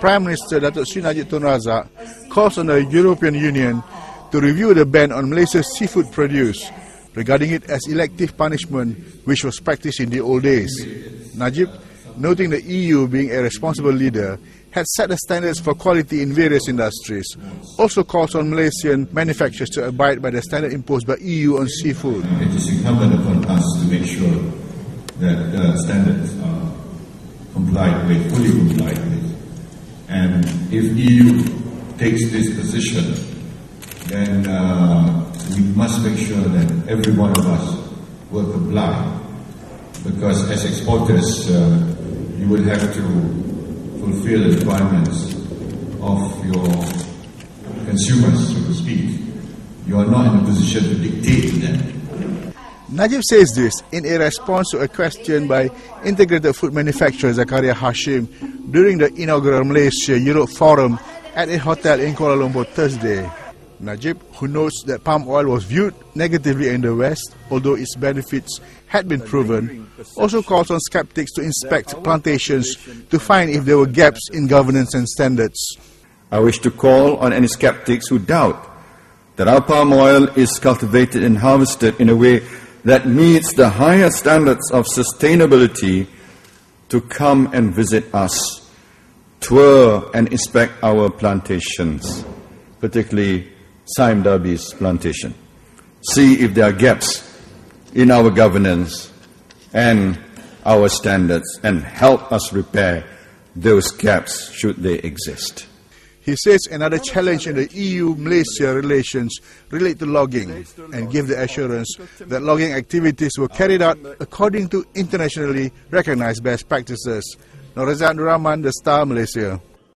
Prime Minister Datuk Seri Najib Razak calls on the European Union to review the ban on Malaysia's seafood produce, regarding it as elective punishment which was practiced in the old days. Najib, noting the EU being a responsible leader, had set the standards for quality in various industries, also calls on Malaysian manufacturers to abide by the standard imposed by EU on seafood. It is incumbent upon us to make sure that the standards are complied with, fully complied with. And if EU takes this position, then we must make sure that every one of us will comply. Because as exporters, you will have to fulfill the requirements of your consumers, so to speak. You are not in a position to dictate to them. Najib says this in a response to a question by integrated food manufacturer Zakaria Hashim during the inaugural Malaysia-Europe Forum at a hotel in Kuala Lumpur Thursday. Najib, who notes that palm oil was viewed negatively in the West, although its benefits had been proven, also calls on skeptics to inspect plantations to find if there were gaps in governance and standards. I wish to call on any skeptics who doubt that our palm oil is cultivated and harvested in a way that meets the highest standards of sustainability to come and visit us, tour and inspect our plantations, particularly Saim Darby's plantation. See if there are gaps in our governance and our standards and help us repair those gaps should they exist. He says another challenge in the EU-Malaysia relations relate to logging and give the assurance that logging activities were carried out according to internationally recognized best practices. Razak, The Star, Malaysia.